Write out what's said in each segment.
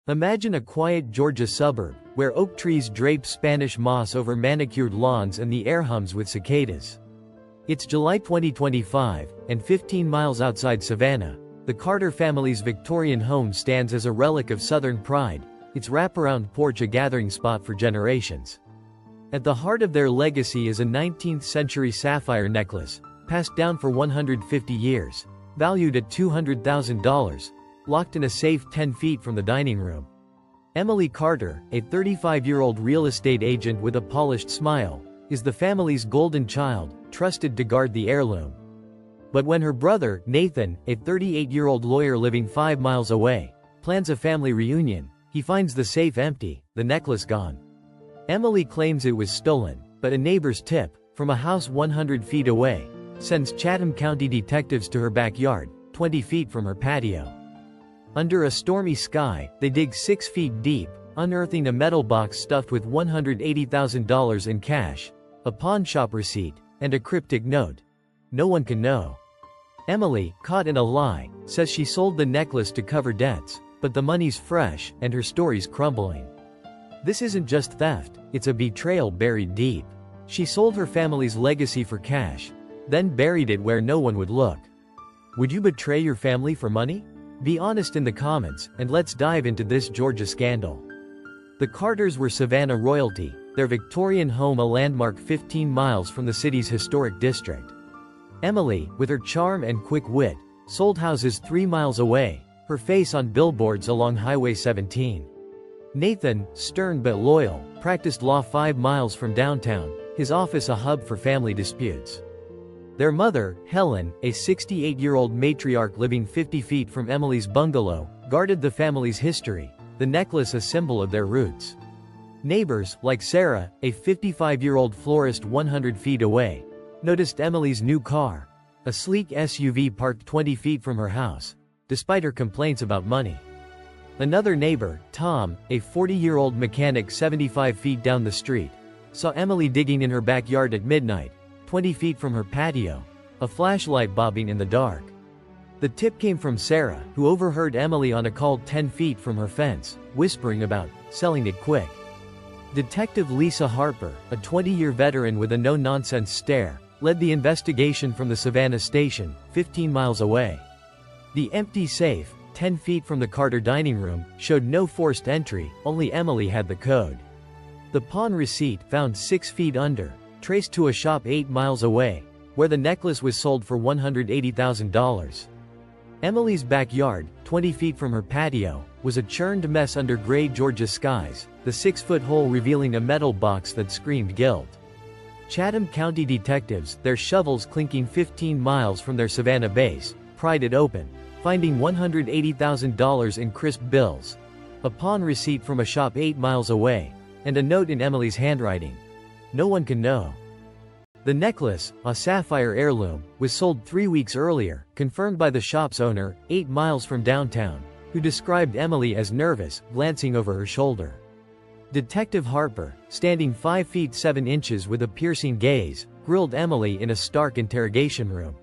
Imagine a quiet Georgia suburb, where oak trees drape Spanish moss over manicured lawns and the air hums with cicadas. It's July 2025, and 15 miles outside Savannah, the Carter family's Victorian home stands as a relic of Southern pride, its wraparound porch a gathering spot for generations. At the heart of their legacy is a 19th-century sapphire necklace, passed down for 150 years, valued at $200,000, locked in a safe 10 feet from the dining room. Emily Carter, a 35-year-old real estate agent with a polished smile, is the family's golden child, trusted to guard the heirloom. But when her brother, Nathan, a 38-year-old lawyer living 5 miles away, plans a family reunion, he finds the safe empty, the necklace gone. Emily claims it was stolen, but a neighbor's tip, from a house 100 feet away, sends Chatham County detectives to her backyard, 20 feet from her patio. Under a stormy sky, they dig 6 feet deep, unearthing a metal box stuffed with $180,000 in cash, a pawn shop receipt, and a cryptic note. No one can know. Emily, caught in a lie, says she sold the necklace to cover debts, but the money's fresh, and her story's crumbling. This isn't just theft, it's a betrayal buried deep. She sold her family's legacy for cash, then buried it where no one would look. Would you betray your family for money? Be honest in the comments, and let's dive into this Georgia scandal. The Carters were Savannah royalty, their Victorian home a landmark 15 miles from the city's historic district. Emily, with her charm and quick wit, sold houses 3 miles away, her face on billboards along Highway 17. Nathan, stern but loyal, practiced law 5 miles from downtown, his office a hub for family disputes. Their mother, Helen, a 68-year-old matriarch living 50 feet from Emily's bungalow, guarded the family's history, the necklace a symbol of their roots. Neighbors, like Sarah, a 55-year-old florist 100 feet away, noticed Emily's new car, a sleek SUV parked 20 feet from her house, despite her complaints about money. Another neighbor, Tom, a 40-year-old mechanic 75 feet down the street, saw Emily digging in her backyard at midnight, 20 feet from her patio, a flashlight bobbing in the dark. The tip came from Sarah, who overheard Emily on a call 10 feet from her fence, whispering about selling it quick. Detective Lisa Harper, a 20-year veteran with a no-nonsense stare, led the investigation from the Savannah station, 15 miles away. The empty safe, 10 feet from the Carter dining room, showed no forced entry, only Emily had the code. The pawn receipt, found 6 feet under, traced to a shop 8 miles away, where the necklace was sold for $180,000. Emily's backyard, 20 feet from her patio, was a churned mess under gray Georgia skies, the 6-foot hole revealing a metal box that screamed guilt. Chatham County detectives, their shovels clinking 15 miles from their Savannah base, pried it open, finding $180,000 in crisp bills, a pawn receipt from a shop 8 miles away, and a note in Emily's handwriting. No one can know. The necklace, a sapphire heirloom, was sold 3 weeks earlier, confirmed by the shop's owner, 8 miles from downtown, who described Emily as nervous, glancing over her shoulder. Detective Harper, standing 5 feet 7 inches with a piercing gaze, grilled Emily in a stark interrogation room.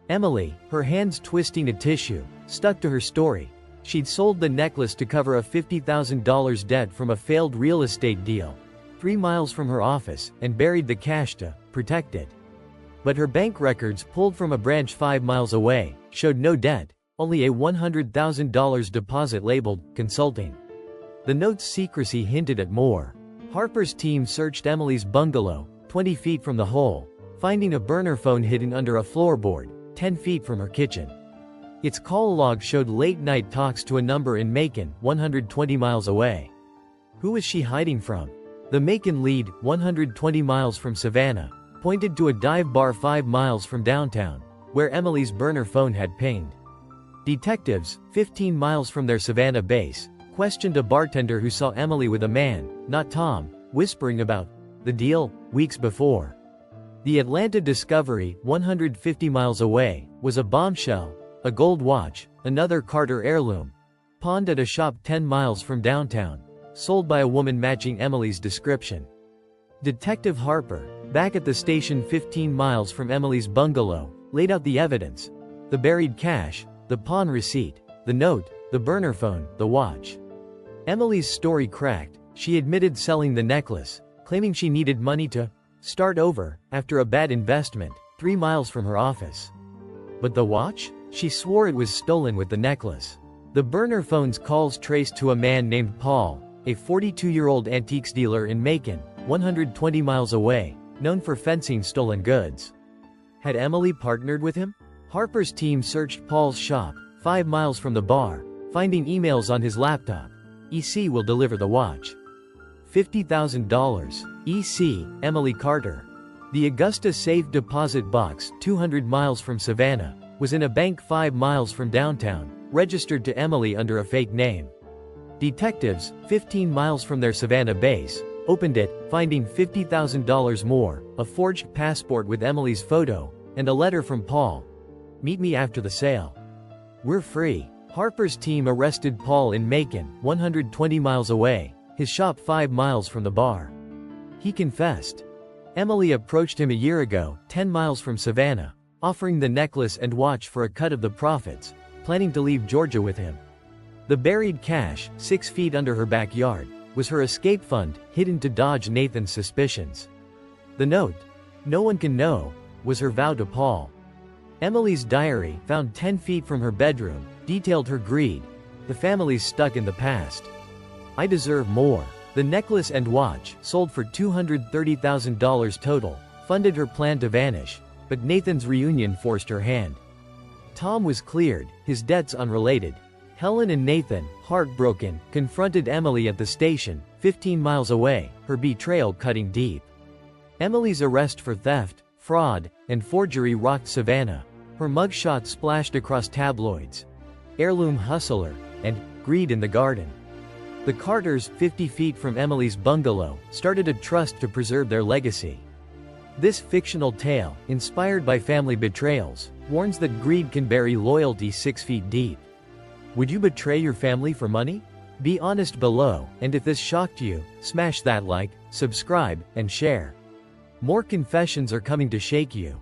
Emily, her hands twisting a tissue, stuck to her story. She'd sold the necklace to cover a $50,000 debt from a failed real estate deal, 3 miles from her office, and buried the cash to protect it. But her bank records, pulled from a branch 5 miles away, showed no debt, only a $100,000 deposit labeled consulting. The note's secrecy hinted at more. Harper's team searched Emily's bungalow, 20 feet from the hole, finding a burner phone hidden under a floorboard, 10 feet from her kitchen. Its call log showed late-night talks to a number in Macon, 120 miles away. Who was she hiding from? The Macon lead, 120 miles from Savannah, pointed to a dive bar 5 miles from downtown, where Emily's burner phone had pinged. Detectives, 15 miles from their Savannah base, questioned a bartender who saw Emily with a man, not Tom, whispering about the deal weeks before. The Atlanta discovery, 150 miles away, was a bombshell, a gold watch, another Carter heirloom, pawned at a shop 10 miles from downtown, sold by a woman matching Emily's description. Detective Harper, back at the station 15 miles from Emily's bungalow, laid out the evidence: the buried cash, the pawn receipt, the note, the burner phone, the watch. Emily's story cracked. She admitted selling the necklace, claiming she needed money to start over after a bad investment 3 miles from her office. But the watch? She swore it was stolen with the necklace. The burner phone's calls traced to a man named Paul, a 42-year-old antiques dealer in Macon, 120 miles away, known for fencing stolen goods. Had Emily partnered with him? Harper's team searched Paul's shop, 5 miles from the bar, finding emails on his laptop. EC will deliver the watch. $50,000. EC, Emily Carter. The Augusta safe deposit box, 200 miles from Savannah, was in a bank 5 miles from downtown, registered to Emily under a fake name. Detectives, 15 miles from their Savannah base, opened it, finding $50,000 more, a forged passport with Emily's photo, and a letter from Paul. Meet me after the sale. We're free. Harper's team arrested Paul in Macon, 120 miles away, his shop 5 miles from the bar. He confessed. Emily approached him a year ago, 10 miles from Savannah, offering the necklace and watch for a cut of the profits, planning to leave Georgia with him. The buried cash, 6 feet under her backyard, was her escape fund, hidden to dodge Nathan's suspicions. The note, "No one can know," was her vow to Paul. Emily's diary, found 10 feet from her bedroom, detailed her greed. The family's stuck in the past. I deserve more. The necklace and watch, sold for $230,000 total, funded her plan to vanish, but Nathan's reunion forced her hand. Tom was cleared, his debts unrelated. Helen and Nathan, heartbroken, confronted Emily at the station, 15 miles away, her betrayal cutting deep. Emily's arrest for theft, fraud, and forgery rocked Savannah. Her mugshot splashed across tabloids. Heirloom hustler, and greed in the garden. The Carters, 50 feet from Emily's bungalow, started a trust to preserve their legacy. This fictional tale, inspired by family betrayals, warns that greed can bury loyalty 6 feet deep. Would you betray your family for money? Be honest below, and if this shocked you, smash that like, subscribe, and share. More confessions are coming to shake you.